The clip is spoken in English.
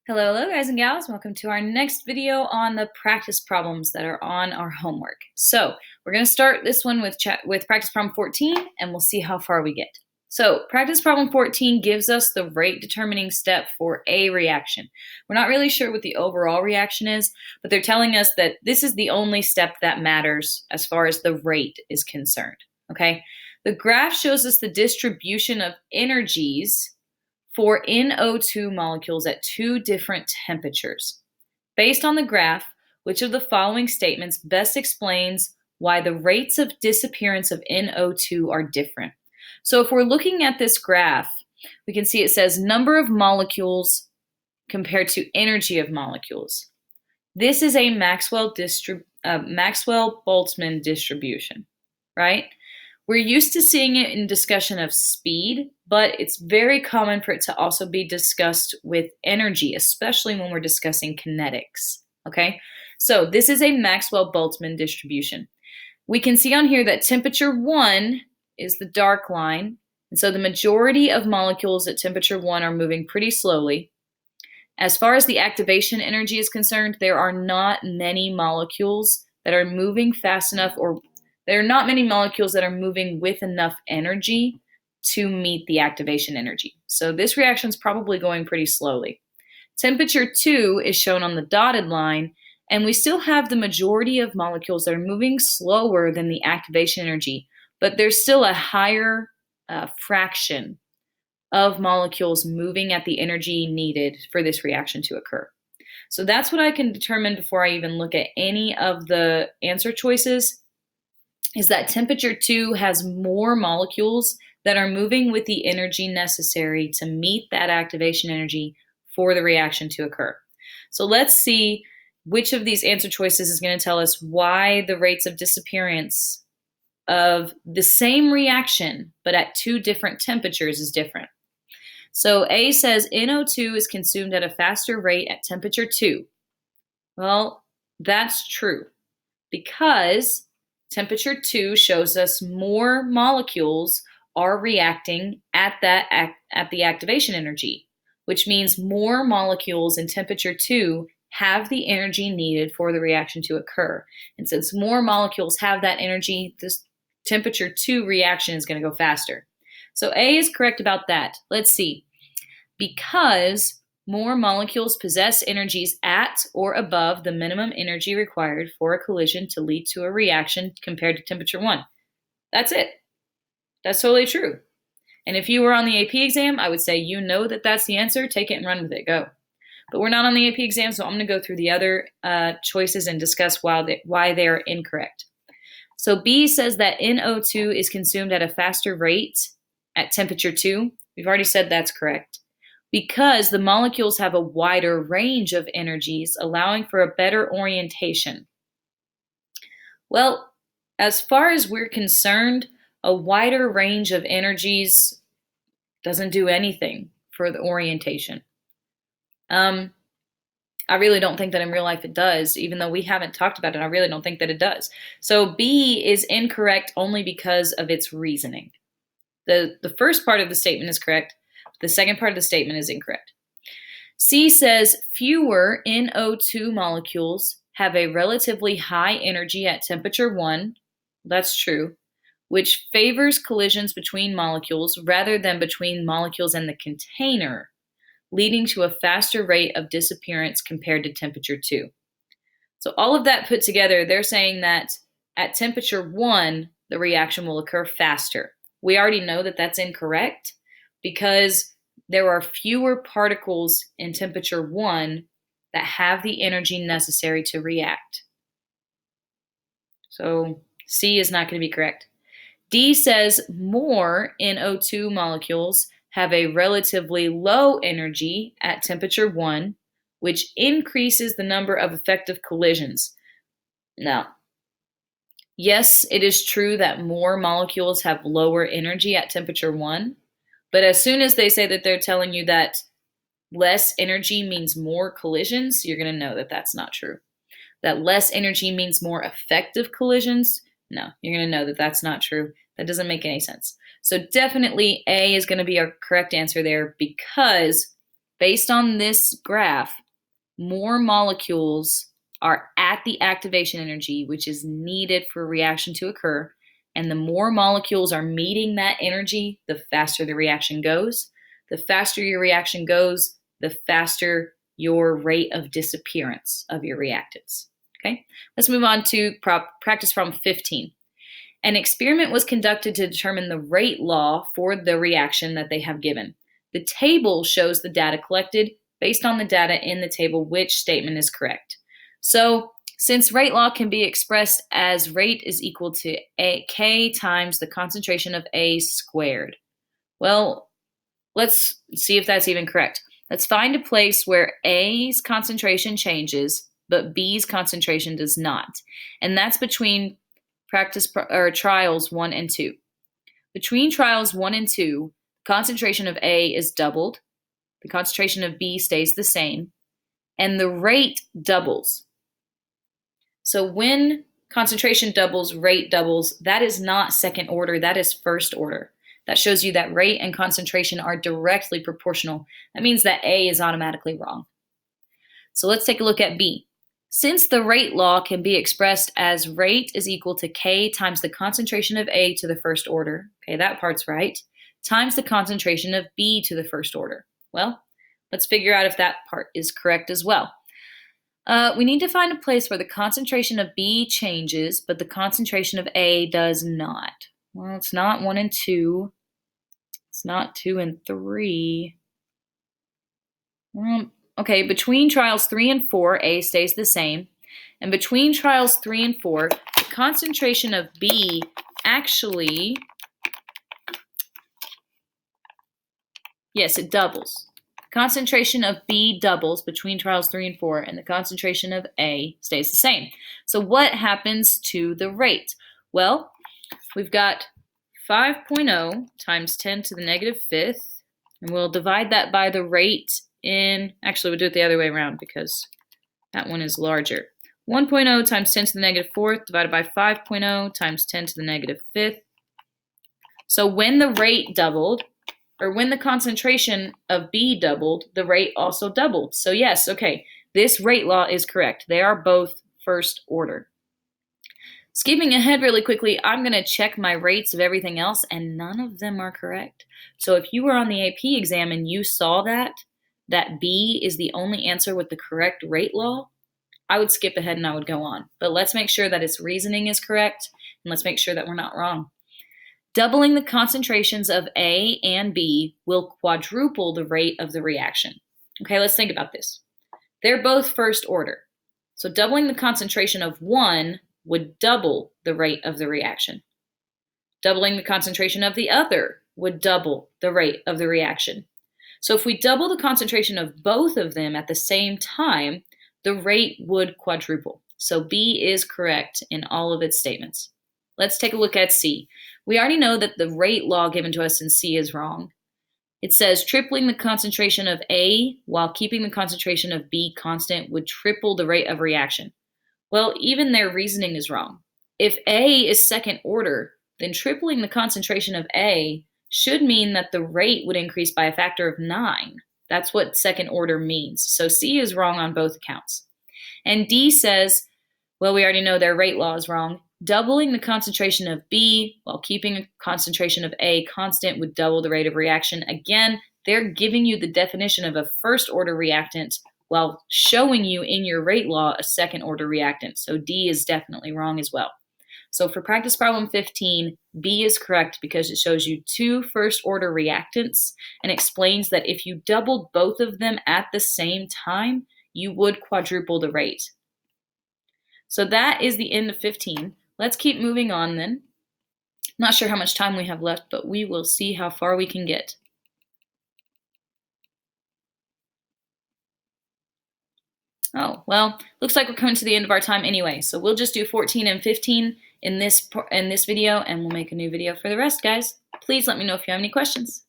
Hello guys and gals. Welcome to our next video on the practice problems that are on our homework. So we're going to start this one with practice problem 14 and we'll see how far we get. So practice problem 14 gives us the rate determining step for a reaction. We're not really sure what the overall reaction is, but they're telling us that this is the only step that matters as far as the rate is concerned. Okay? The graph shows us the distribution of energies for NO2 molecules at two different temperatures. Based on the graph, which of the following statements best explains why the rates of disappearance of NO2 are different? So if we're looking at this graph, we can see it says number of molecules compared to energy of molecules. This is a Maxwell-Boltzmann distribution, right? We're used to seeing it in discussion of speed, but it's very common for it to also be discussed with energy, especially when we're discussing kinetics, okay? So this is a Maxwell-Boltzmann distribution. We can see on here that temperature 1 is the dark line, and so the majority of molecules at temperature 1 are moving pretty slowly. As far as the activation energy is concerned, there are not many molecules that are moving fast enough, or there are not many molecules that are moving with enough energy to meet the activation energy. So this reaction is probably going pretty slowly. Temperature 2 is shown on the dotted line, and we still have the majority of molecules that are moving slower than the activation energy, but there's still a higher fraction of molecules moving at the energy needed for this reaction to occur. So that's what I can determine before I even look at any of the answer choices, is that temperature 2 has more molecules that are moving with the energy necessary to meet that activation energy for the reaction to occur. So let's see which of these answer choices is going to tell us why the rates of disappearance of the same reaction but at two different temperatures is different. So A says NO2 is consumed at a faster rate at temperature 2. Well, that's true because temperature 2 shows us more molecules are reacting at the activation energy, which means more molecules in temperature 2 have the energy needed for the reaction to occur. And since more molecules have that energy, this temperature 2 reaction is going to go faster. So A is correct about that. Let's see. Because more molecules possess energies at or above the minimum energy required for a collision to lead to a reaction compared to temperature 1. That's it. That's totally true. And if you were on the AP exam, I would say you know that that's the answer. Take it and run with it. Go. But we're not on the AP exam, so I'm going to go through the other choices and discuss why they are incorrect. So B says that NO2 is consumed at a faster rate at temperature 2. We've already said that's correct, because the molecules have a wider range of energies, allowing for a better orientation. Well, as far as we're concerned, a wider range of energies doesn't do anything for the orientation. I really don't think that in real life it does, even though we haven't talked about it. I really don't think that it does. So B is incorrect only because of its reasoning. The first part of the statement is correct. The second part of the statement is incorrect. C says fewer NO2 molecules have a relatively high energy at temperature 1. That's true, which favors collisions between molecules rather than between molecules and the container, leading to a faster rate of disappearance compared to temperature 2. So all of that put together, they're saying that at temperature 1, the reaction will occur faster. We already know that that's incorrect because there are fewer particles in temperature 1 that have the energy necessary to react. So C is not going to be correct. D says more NO2 molecules have a relatively low energy at temperature 1, which increases the number of effective collisions. Now, yes, it is true that more molecules have lower energy at temperature 1, but as soon as they say that they're telling you that less energy means more collisions, you're going to know that that's not true. That less energy means more effective collisions, no, you're going to know that that's not true. That doesn't make any sense. So definitely A is going to be our correct answer there because Based on this graph, more molecules are at the activation energy, which is needed for a reaction to occur. And the more molecules are meeting that energy, the faster the reaction goes. The faster your reaction goes, the faster your rate of disappearance of your reactants. Okay, let's move on to practice problem 15. An experiment was conducted to determine the rate law for the reaction that they have given. The table shows the data collected. Based on the data in the table, which statement is correct? So, since rate law can be expressed as rate is equal to K times the concentration of A squared. Well, let's see if that's even correct. Let's find a place where A's concentration changes, but B's concentration does not. And that's between trials 1 and 2. Between trials 1 and 2, concentration of A is doubled, the concentration of B stays the same, and the rate doubles. So when concentration doubles, rate doubles, that is not second order, that is first order. That shows you that rate and concentration are directly proportional. That means that A is automatically wrong. So let's take a look at B. Since the rate law can be expressed as rate is equal to K times the concentration of A to the first order, okay, that part's right, times the concentration of B to the first order. Well, let's figure out if that part is correct as well. We need to find a place where the concentration of B changes, but the concentration of A does not. Well, it's not 1 and 2. It's not 2 and 3. Okay, between trials 3 and 4, A stays the same. And between trials 3 and 4, the concentration of B actually, yes, it doubles. Concentration of B doubles between trials 3 and 4, and the concentration of A stays the same. So what happens to the rate? Well, we've got 5.0 times 10 to the negative fifth, and we'll divide that by the rate in, actually we'll do it the other way around because that one is larger. 1.0 times 10 to the negative fourth divided by 5.0 times 10 to the negative fifth. So when the rate doubled, or when the concentration of B doubled, the rate also doubled. So yes, okay, this rate law is correct. They are both first order. Skipping ahead really quickly, I'm going to check my rates of everything else, and none of them are correct. So if you were on the AP exam and you saw that B is the only answer with the correct rate law, I would skip ahead and I would go on. But let's make sure that its reasoning is correct, and let's make sure that we're not wrong. Doubling the concentrations of A and B will quadruple the rate of the reaction. Okay, let's think about this. They're both first order. So doubling the concentration of one would double the rate of the reaction. Doubling the concentration of the other would double the rate of the reaction. So if we double the concentration of both of them at the same time, the rate would quadruple. So B is correct in all of its statements. Let's take a look at C. We already know that the rate law given to us in C is wrong. It says tripling the concentration of A while keeping the concentration of B constant would triple the rate of reaction. Well, even their reasoning is wrong. If A is second order, then tripling the concentration of A should mean that the rate would increase by a factor of 9. That's what second order means. So C is wrong on both accounts. And D says, well, we already know their rate law is wrong. Doubling the concentration of B while keeping a concentration of A constant would double the rate of reaction. Again, they're giving you the definition of a first order reactant while showing you in your rate law a second order reactant. So D is definitely wrong as well. So for practice problem 15, B is correct because it shows you two first order reactants and explains that if you doubled both of them at the same time, you would quadruple the rate. So that is the end of 15. Let's keep moving on then. Not sure how much time we have left, but we will see how far we can get. Oh, well, looks like we're coming to the end of our time anyway, so we'll just do 14 and 15 in this video, and we'll make a new video for the rest, guys. Please let me know if you have any questions.